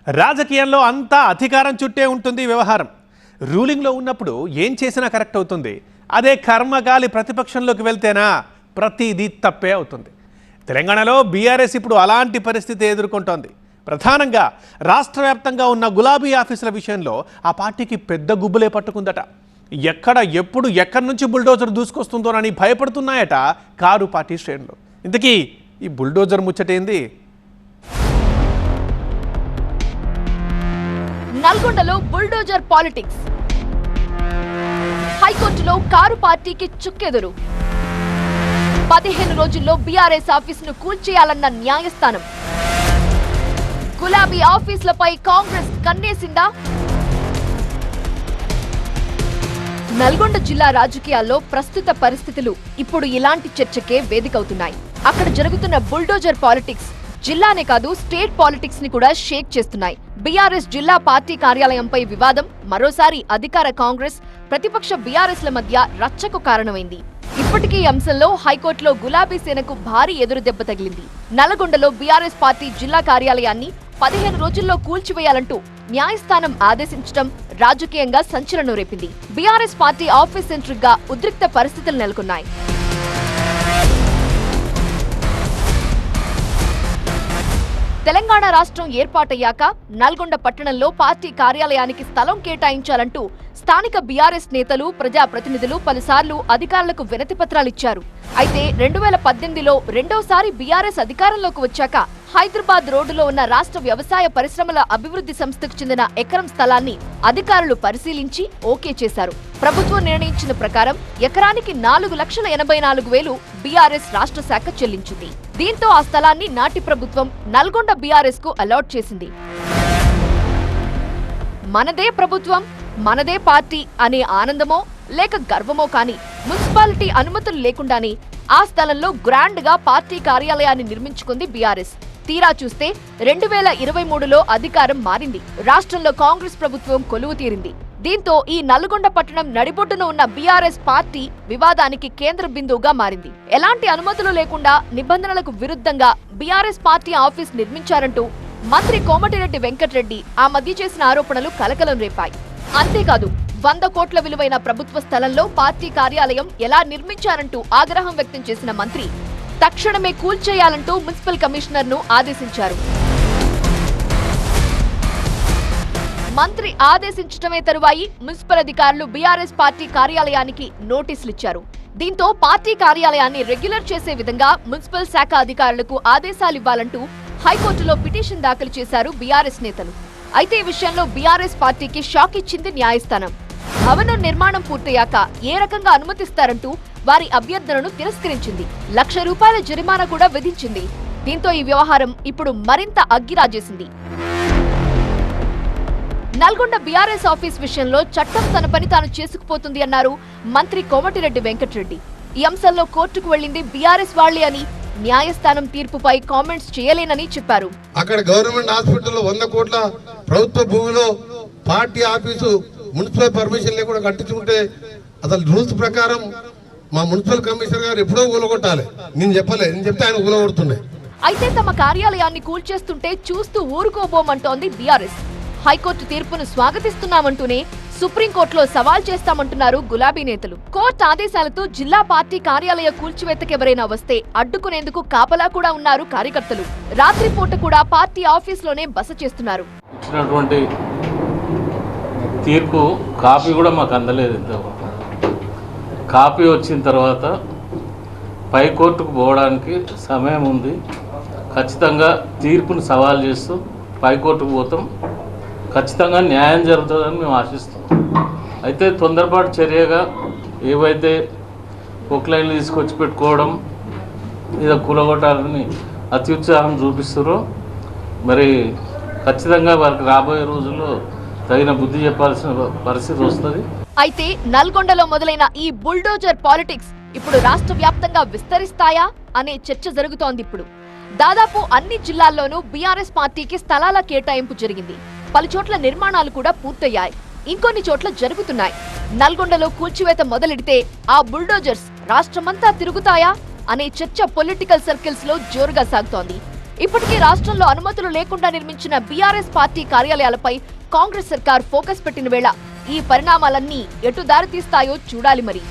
రాజకీయంలో అంతా అధికారం చుట్టే ఉంటుంది వ్యవహారం. రూలింగ్లో ఉన్నప్పుడు ఏం చేసినా కరెక్ట్ అవుతుంది. అదే కర్మగాలి ప్రతిపక్షంలోకి వెళ్తేనా ప్రతిదీ తప్పే అవుతుంది. తెలంగాణలో బీఆర్ఎస్ ఇప్పుడు అలాంటి పరిస్థితి ఎదుర్కొంటోంది. ప్రధానంగా రాష్ట్ర వ్యాప్తంగా ఉన్న గులాబీ ఆఫీసుల విషయంలో ఆ పార్టీకి పెద్ద గుబ్బులే పట్టుకుందట. ఎక్కడ ఎప్పుడు ఎక్కడి నుంచి బుల్డోజర్ దూసుకొస్తుందోనని భయపడుతున్నాయట కారు పార్టీ శ్రేణులు. ఇంతకీ ఈ బుల్డోజర్ ముచ్చటేంది? నల్గొండలో బుల్డోజర్ పాలిటిక్స్. హైకోర్టులో కారు పార్టీకి చుక్కెదురు. 15 రోజుల్లో బీఆర్ఎస్ ఆఫీసును కూల్చేయాలన్న న్యాయస్థానం. గులాబీ ఆఫీసులపై కాంగ్రెస్ కన్నేసిందా? నల్గొండ జిల్లా రాజకీయాల్లో ప్రస్తుత పరిస్థితులు ఇప్పుడు ఇలాంటి చర్చకే వేదికవుతున్నాయి. అక్కడ జరుగుతున్న బుల్డోజర్ పాలిటిక్స్ జిల్లానే కాదు స్టేట్ పాలిటిక్స్ ని కూడా షేక్ చేస్తున్నాయి. బీఆర్ఎస్ జిల్లా పార్టీ కార్యాలయంపై వివాదం మరోసారి అధికార కాంగ్రెస్ ప్రతిపక్ష బీఆర్ఎస్ ల మధ్య రచ్చకు కారణమైంది. ఇప్పటికీ ఈ అంశంలో హైకోర్టులో గులాబీ సేనకు భారీ ఎదురు దెబ్బ తగిలింది. నల్గొండలో బీఆర్ఎస్ పార్టీ జిల్లా కార్యాలయాన్ని 15 రోజుల్లో కూల్చివేయాలంటూ న్యాయస్థానం ఆదేశించడం రాజకీయంగా సంచలనం రేపింది. బీఆర్ఎస్ పార్టీ ఆఫీస్ సెంట్రిక్ గా ఉద్రిక్త పరిస్థితులు నెలకొన్నాయి. తెలంగాణ రాష్ట్రం ఏర్పాటయ్యాక నల్గొండ పట్టణంలో పార్టీ కార్యాలయానికి స్థలం కేటాయించాలంటూ స్థానిక బీఆర్ఎస్ నేతలు ప్రజాప్రతినిధులు పలుసార్లు అధికారులకు వినతి పత్రాలిచ్చారు. అయితే 2018లో రెండోసారి బీఆర్ఎస్ అధికారంలోకి వచ్చాక హైదరాబాద్ రోడ్డులో ఉన్న రాష్ట్ర వ్యవసాయ పరిశ్రమల అభివృద్ధి సంస్థకు చెందిన ఎకరం స్థలాన్ని అధికారులు పరిశీలించి ఓకే చేశారు. ప్రభుత్వం నిర్ణయించిన ప్రకారం ఎకరానికి 4,84,000 బీఆర్ఎస్ రాష్ట్ర శాఖ చెల్లించింది. దీంతో ఆ స్థలాన్ని నాటి ప్రభుత్వం నల్గొండ బీఆర్ఎస్ కు అలాట్ చేసింది. మనదే ప్రభుత్వం మనదే పార్టీ అనే ఆనందమో లేక గర్వమో కానీ మున్సిపాలిటీ అనుమతులు లేకుండానే ఆ స్థలంలో గ్రాండ్ గా పార్టీ కార్యాలయాన్ని నిర్మించుకుంది బీఆర్ఎస్. తీరా చూస్తే 2023లో అధికారం మారింది. రాష్ట్రంలో కాంగ్రెస్ ప్రభుత్వం కొలువు తీరింది. దీంతో ఈ నల్గొండ పట్టణం నడిబొడ్డున ఉన్న బీఆర్ఎస్ పార్టీ వివాదానికి కేంద్ర బిందువుగా మారింది. ఎలాంటి అనుమతులు లేకుండా నిబంధనలకు విరుద్ధంగా బీఆర్ఎస్ పార్టీ ఆఫీస్ నిర్మించారంటూ మంత్రి కోమటిరెడ్డి వెంకటరెడ్డి ఆ మధ్య చేసిన ఆరోపణలు కలకలం రేపాయి. అంతేకాదు 100 కోట్ల విలువైన ప్రభుత్వ స్థలంలో పార్టీ కార్యాలయం ఎలా నిర్మించారంటూ ఆగ్రహం వ్యక్తం చేసిన మంత్రి తక్షణమే కూల్చేయాలంటూ మున్సిపల్ కమిషనర్ ను ఆదేశించారు. మంత్రి ఆదేశించడమే తరువాయి మున్సిపల్ అధికారులు బీఆర్ఎస్ పార్టీ కార్యాలయానికి నోటీసులిచ్చారు. దీంతో పార్టీ కార్యాలయాన్ని రెగ్యులర్ చేసే విధంగా మున్సిపల్ శాఖ అధికారులకు ఆదేశాలివ్వాలంటూ హైకోర్టులో పిటిషన్ దాఖలు చేశారు బీఆర్ఎస్ నేతలు. అయితే ఈ విషయంలో బీఆర్ఎస్ పార్టీకి షాక్ ఇచ్చింది న్యాయస్థానం. భవనం నిర్మాణం పూర్తయ్యాక ఏ రకంగా అనుమతిస్తారంటూ వారి అభ్యర్థనను తిరస్కరించింది. ₹1,00,000 జరిమానా కూడా విధించింది. దీంతో ఈ వ్యవహారం ఇప్పుడు మరింత అగ్గిరాజేసింది. నల్గొండ బీఆర్ఎస్ ఆఫీస్ విషయంలో చట్టం తన పని తాను చేసుకుపోతుంది అన్నారు మంత్రి కోమటిరెడ్డి వెంకటరెడ్డి. ఈ అంశంలో కోర్టుకు వెళ్లింది బీఆర్ఎస్ వాళ్లే అని, న్యాయస్థానం తీర్పుపై కామెంట్స్ చేయలేనని చెప్పారు. అక్కడ గవర్నమెంట్ హాస్పిటల్లో 100 కోట్ల ప్రభుత్వ భూమిలో పార్టీ ఆఫీసు మున్సిపల్ పర్మిషన్ లేకుండా కట్టించుకుంటే అసలు రూల్స్ ప్రకారం మా మున్సిపల్ కమిషనర్ గారు ఎప్పుడో కూలగొట్టాలి. నేను చెప్తే ఆయన కూలగొడుతుండే. అయితే తమ కార్యాలయాన్ని కూల్చేస్తుంటే చూస్తూ ఊరుకోబోమంటోంది బీఆర్ఎస్. హైకోర్టు తీర్పును స్వాగతిస్తున్నామంటూనే సుప్రీంకోర్టులో సవాల్ చేస్తామంటున్నారు గులాబీ నేతలు. కోర్టు ఆదేశాలతో జిల్లా పార్టీ కార్యాలయ కూల్చివేతకెవరైనా వస్తే అడ్డుకునేందుకు కాపలా కూడా ఉన్నారు కార్యకర్తలు. రాత్రిపూట కూడా పార్టీ ఆఫీసులోనే బస చేస్తున్నారు. ఇచ్చినటువంటి తీర్పు కాపీ కూడా మాకు అందలేదు. కాపీ వచ్చిన తర్వాత పై కోర్టుకు పోవడానికి సమయం ఉంది. ఖచ్చితంగా తీర్పును సవాల్ చేస్తూ పై కోర్టుకు పోతాం. ఖచ్చితంగా న్యాయం జరుగుతుందని మేము ఆశిస్తాం. అయితే తొందరపాటు చర్యగా ఏవైతే పొక్లైన్లు తీసుకొచ్చి పెట్టుకోవడం ఏదో కూలగొట్టాలని అత్యుత్సాహం చూపిస్తారో మరి ఖచ్చితంగా వారికి రాబోయే రోజుల్లో తగిన బుద్ధి చెప్పాల్సిన పరిస్థితి వస్తుంది. అయితే నల్గొండలో మొదలైన ఈ బుల్డోజర్ పాలిటిక్స్ ఇప్పుడు రాష్ట్ర వ్యాప్తంగా విస్తరిస్తాయా అనే చర్చ జరుగుతోంది. ఇప్పుడు దాదాపు అన్ని జిల్లాల్లోనూ బీఆర్ఎస్ పార్టీకి స్థలాల కేటాయింపు జరిగింది. పలుచోట్ల నిర్మాణాలు కూడా పూర్తయ్యాయి. ఇంకొన్ని చోట్ల జరుగుతున్నాయి. నల్గొండలో కూల్చివేత మొదలెడితే ఆ బుల్డోజర్స్ రాష్ట్రమంతా తిరుగుతాయా అనే చర్చ పొలిటికల్ సర్కిల్స్ లో జోరుగా సాగుతోంది. ఇప్పటికీ రాష్ట్రంలో అనుమతులు లేకుండా నిర్మించిన బీఆర్ఎస్ పార్టీ కార్యాలయాలపై కాంగ్రెస్ సర్కార్ ఫోకస్ పెట్టిన వేళ ఈ పరిణామాలన్నీ ఎటు దారితీస్తాయో చూడాలి మరి.